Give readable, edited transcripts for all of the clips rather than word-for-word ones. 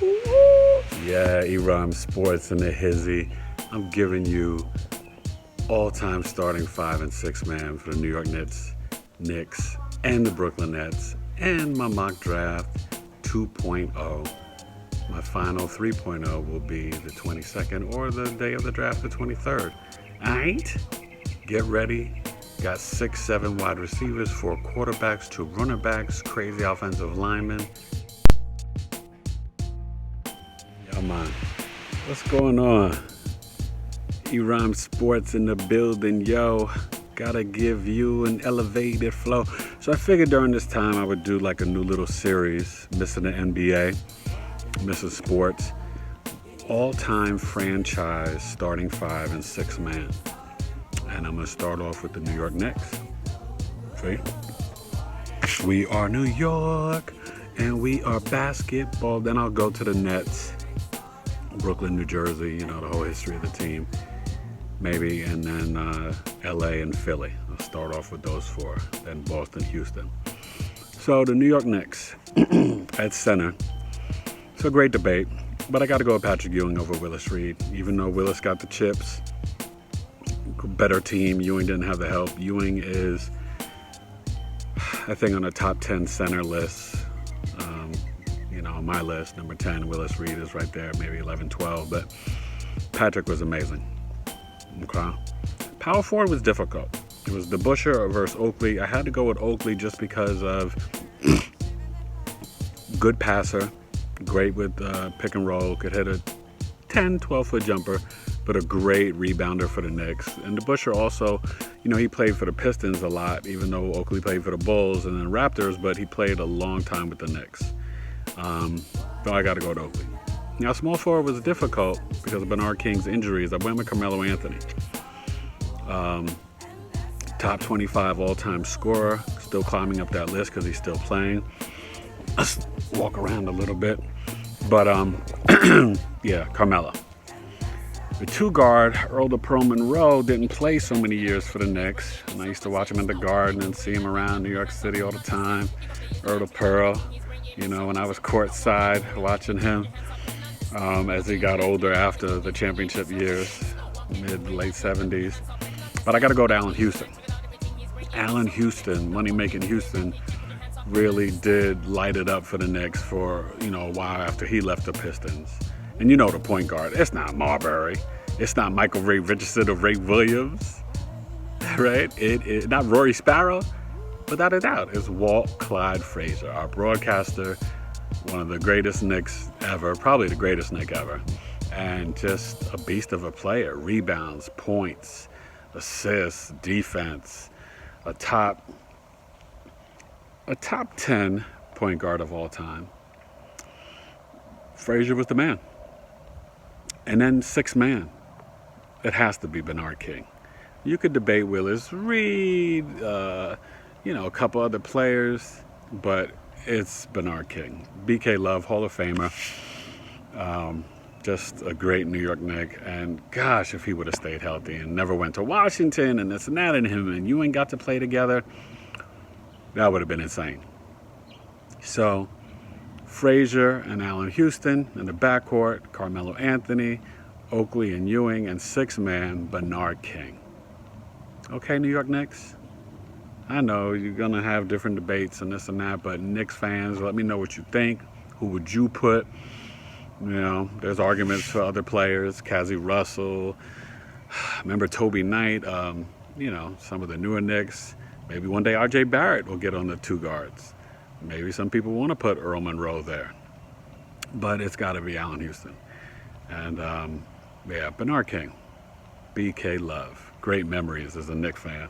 Yeah, ERhymesSports and the hizzy. I'm giving you all-time starting 5 and 6 man for the New York Knicks, and the Brooklyn Nets, and my mock draft 2.0. My final 3.0 will be the 22nd or the day of the draft, the 23rd. Alright? Get ready. Got 6, 7 wide receivers, 4 quarterbacks, 2 running backs, crazy offensive linemen. Yeah, man. What's going on? ERhymesSports in the building, yo. Gotta give you an elevated flow. So I figured during this time I would do like a new little series, Missing the NBA, Missing Sports, all-time franchise starting 5 and 6 man. And I'm gonna start off with the New York Knicks. See? We are New York, and we are basketball. Then I'll go to the Nets, Brooklyn, New Jersey, the whole history of the team, maybe, and then LA and Philly. I'll start off with those 4, then Boston, Houston. So the New York Knicks at center. It's a great debate, but I got to go with Patrick Ewing over Willis Reed. Even though Willis got the chips, better team, Ewing didn't have the help. Ewing is, I think, on the top 10 center list. On my list, number 10, Willis Reed is right there, maybe 11, 12, but Patrick was amazing. Okay. Power forward was difficult. It was DeBusschere versus Oakley. I had to go with Oakley just because of good passer, great with pick and roll, could hit a 10, 12-foot jumper, but a great rebounder for the Knicks. And DeBusschere also, he played for the Pistons a lot, even though Oakley played for the Bulls and then Raptors, but he played a long time with the Knicks. So I got to go with Oakley. Now, small forward was difficult because of Bernard King's injuries. I went with Carmelo Anthony. Top 25 all-time scorer, still climbing up that list because he's still playing. Let's walk around a little bit. But, yeah, Carmelo. The 2 guard, Earl the Pearl Monroe, didn't play so many years for the Knicks. And I used to watch him in the Garden and see him around New York City all the time. Earl the Pearl, when I was courtside watching him as he got older after the championship years, mid-late 70s. But I got to go to Allen Houston. Allen Houston, money-making Houston, really did light it up for the Knicks for, a while after he left the Pistons. And the point guard, it's not Marbury. It's not Michael Ray Richardson or Ray Williams, right? It not Rory Sparrow. Without a doubt, it's Walt Clyde Frazier, our broadcaster, one of the greatest Knicks ever, probably the greatest Knick ever, and just a beast of a player. Rebounds, points, assists, defense, a top 10 point guard of all time. Frazier was the man. And then 6 man. It has to be Bernard King. You could debate Willis Reed, a couple other players, but it's Bernard King. BK Love, Hall of Famer. Just a great New York Knick. And gosh, if he would have stayed healthy and never went to Washington and this and that, and him and Ewing got to play together, that would have been insane. So, Frazier and Allen Houston in the backcourt, Carmelo Anthony, Oakley and Ewing, and 6 man, Bernard King. Okay, New York Knicks? I know you're going to have different debates and this and that, but Knicks fans, let me know what you think. Who would you put? There's arguments for other players, Cazzie Russell, remember Toby Knight, some of the newer Knicks. Maybe one day R.J. Barrett will get on the 2 guards. Maybe some people want to put Earl Monroe there. But it's got to be Allen Houston. And, Bernard King, BK Love. Great memories as a Knicks fan.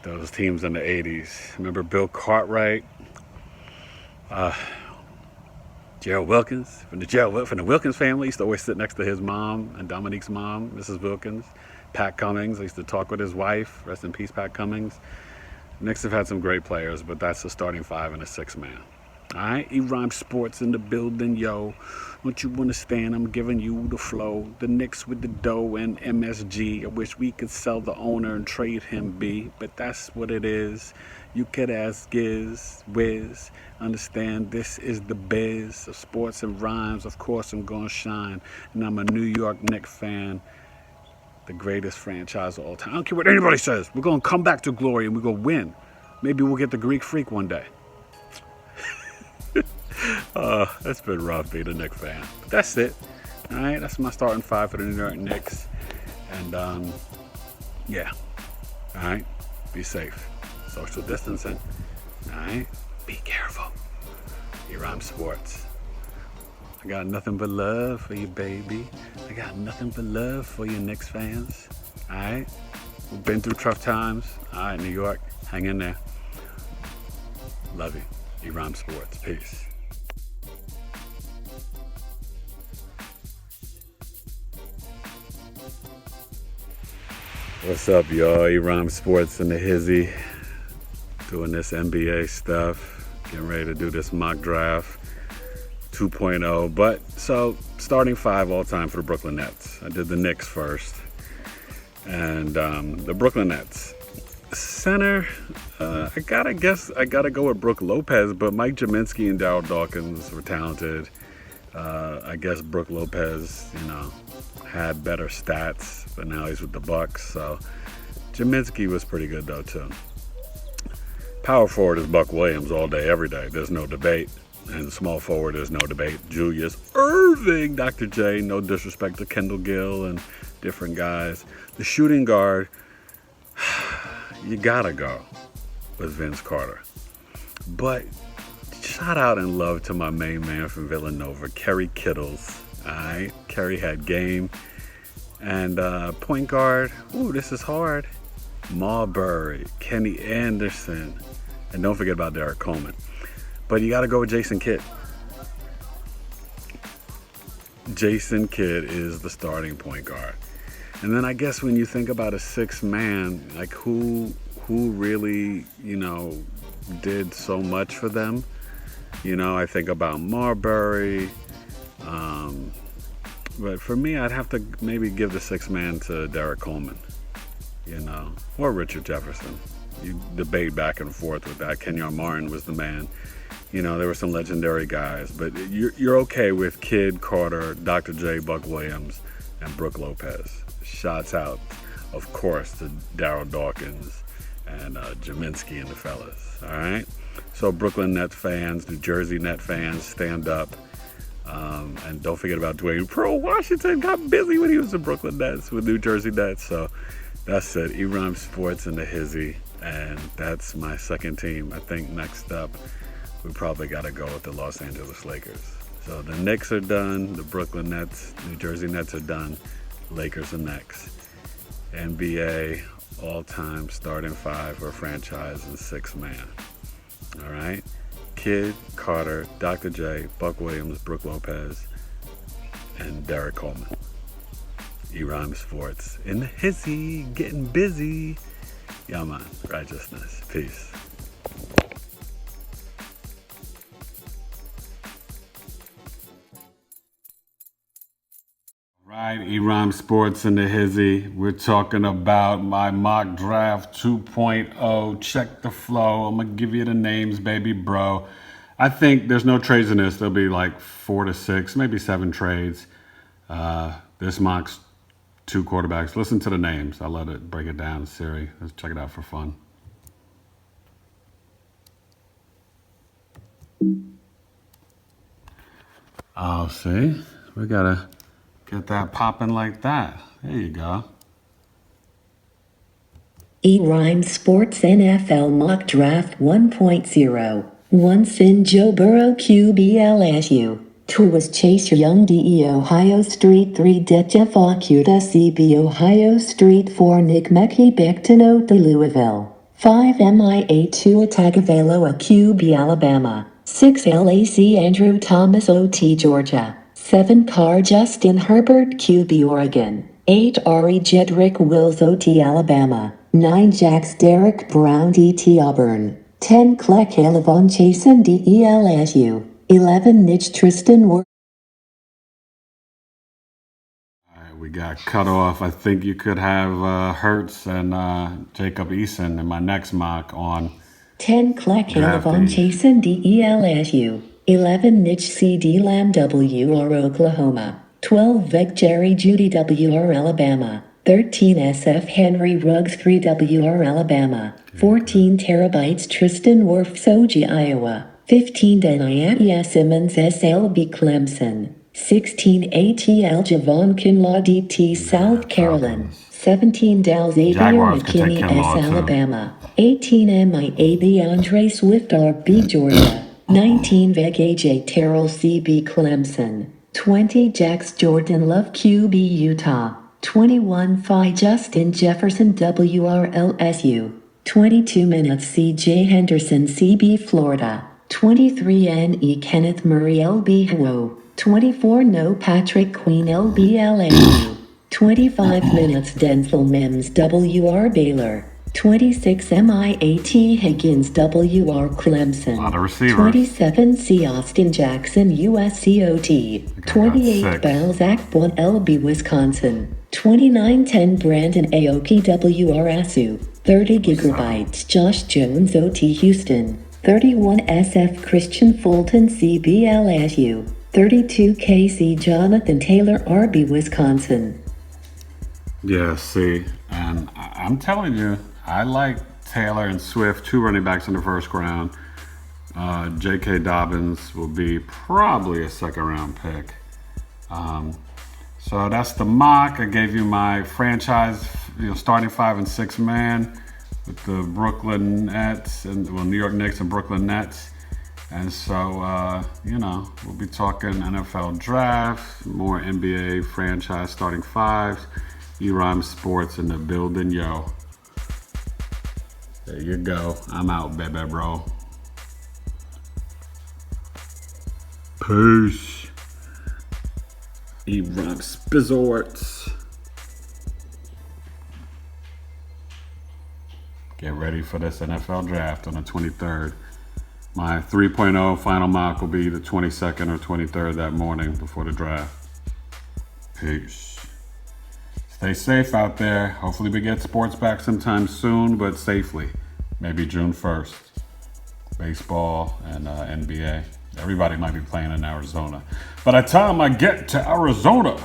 Those teams in the 80s. Remember Bill Cartwright? Gerald Wilkins from the Wilkins family. Used to always sit next to his mom and Dominique's mom, Mrs. Wilkins. Pat Cummings. I used to talk with his wife. Rest in peace, Pat Cummings. Knicks have had some great players, but that's the starting 5 and a 6 man. Alright, ERhymesSports in the building, yo. Don't you understand? I'm giving you the flow. The Knicks with the dough and MSG. I wish we could sell the owner and trade him B, but that's what it is. You could ask Giz, Wiz. Understand this is the biz of sports and rhymes. Of course, I'm gonna shine, and I'm a New York Knicks fan. The greatest franchise of all time. I don't care what anybody says. We're gonna come back to glory and we're gonna win. Maybe we'll get the Greek Freak one day. It's been rough being a Knicks fan. But that's it. All right, that's my starting five for the New York Knicks. And yeah. All right, be safe. Social distancing. All right, be careful. ERhymesSports. I got nothing but love for you, baby. I got nothing but love for you, Knicks fans. All right, we've been through tough times. All right, New York, hang in there. Love you. ERhymesSports. Peace. What's up, y'all? ERhymesSports in the hizzy. Doing this NBA stuff. Getting ready to do this mock draft 2.0. But, so, starting five all time for the Brooklyn Nets. I did the Knicks first. And the Brooklyn Nets. Center, I gotta go with Brook Lopez, but Mike Jaminski and Darryl Dawkins were talented. I guess Brook Lopez, had better stats, but now he's with the Bucks. So Jaminski was pretty good though too. Power forward is Buck Williams all day, every day. There's no debate. And small forward, there's no debate. Julius Irving, Dr. J. No disrespect to Kendall Gill and different guys. The shooting guard, you gotta go with Vince Carter. But shout out and love to my main man from Villanova, Kerry Kittles. All right, Kerry had game. And point guard, this is hard. Marbury, Kenny Anderson, and don't forget about Derek Coleman. But you got to go with Jason Kidd. Jason Kidd is the starting point guard. And then I guess when you think about a sixth man, like who really, did so much for them. I think about Marbury. But for me, I'd have to maybe give the sixth man to Derek Coleman, or Richard Jefferson. You debate back and forth with that. Kenyon Martin was the man. There were some legendary guys, but you're okay with Kidd, Carter, Dr. J, Buck Williams, and Brook Lopez. Shots out, of course, to Darryl Dawkins and Jaminski and the fellas. All right. So Brooklyn Nets fans, New Jersey Nets fans, stand up. And don't forget about Dwayne Pearl Washington. Got busy when he was the Brooklyn Nets with New Jersey Nets. So that's it. ERhymesSports in the hizzy. And that's my second team. I think next up, we probably got to go with the Los Angeles Lakers. So the Knicks are done. The Brooklyn Nets, New Jersey Nets are done. Lakers are next. NBA all-time starting five for franchise and six man. All right. Kidd, Carter, Dr. J, Buck Williams, Brook Lopez, and Derek Coleman. ERhymesSports in the hizzy, getting busy. Yeah, man. Righteousness. Peace. Right, ERhymesSports in the hizzy. We're talking about my mock draft 2.0. Check the flow. I'm going to give you the names, baby bro. I think there's no trades in this. There'll be like 4 to 6, maybe 7 trades. This mock's 2 quarterbacks. Listen to the names. I'll let it break it down, Siri. Let's check it out for fun. Oh, see? We got to get that popping like that. There you go. ERhymesSports NFL Mock Draft 1.0. 1 Sin Joe Burrow QB LSU. 2 was Chase Young DE Ohio Street. 3 Det Jeff Okuda CB Ohio Street. 4 Nick Mackey Becton de Louisville. 5 MIA 2 Tagovailoa QB Alabama. 6 LAC Andrew Thomas OT Georgia. 7 Carr Justin Herbert QB Oregon. 8 Ari Jedrick Wills OT Alabama. 9 Jax Derek Brown DT Auburn. 10 Clec Elevon Jason DELSU. 11 Niche Tristan Work. All right, we got cut off. I think you could have Hertz and Jacob Eason in my next mock on 10 Clec Elevon drafting. Jason DELSU. 11 Niche CD Lamb WR Oklahoma. 12 Vec Jerry Judy WR Alabama. 13 SF Henry Ruggs 3 WR Alabama. 14 Terabytes Tristan Wirf Soji Iowa. 15 Denia Simmons SLB Clemson. 16 ATL Javon Kinlaw DT South Carolina. 17 Dal Xavier Jaguars could take McKinney Kinlaw, S too. Alabama. 18 MIA Andre Swift RB Georgia. 19 Veg AJ Terrell CB Clemson. 20 Jax Jordan Love QB Utah. 21 Phi Justin Jefferson WRLSU. 22 minutes CJ Henderson CB Florida. 23 NE Kenneth Murray LB Ho. 24 No Patrick Queen LB LSU. 25 minutes Denzel Mims WR Baylor. 26 MIAT Higgins WR Clemson. A lot of receivers. 27 C Austin Jackson USCOT. 28 Balzac Bon LB Wisconsin. 2910 Brandon Aoki WRSU. 30 gigabytes Josh Jones OT Houston. 31 SF Christian Fulton CBLSU. 32 KC Jonathan Taylor RB Wisconsin. Yeah, see, and I'm telling you, I like Taylor and Swift, 2 running backs in the first round. J.K. Dobbins will be probably a second-round pick. So that's the mock. I gave you my franchise, starting 5 and 6 man with the Brooklyn Nets and New York Knicks and Brooklyn Nets. And so, we'll be talking NFL draft, more NBA franchise starting 5s. ERhymesSports in the building, yo. There you go. I'm out, baby, bro. Peace. ERhymesSports. Get ready for this NFL draft on the 23rd. My 3.0 final mock will be the 22nd or 23rd that morning before the draft. Peace. Stay safe out there. Hopefully we get sports back sometime soon, but safely. Maybe June 1st. Baseball and NBA. Everybody might be playing in Arizona. By the time I get to Arizona,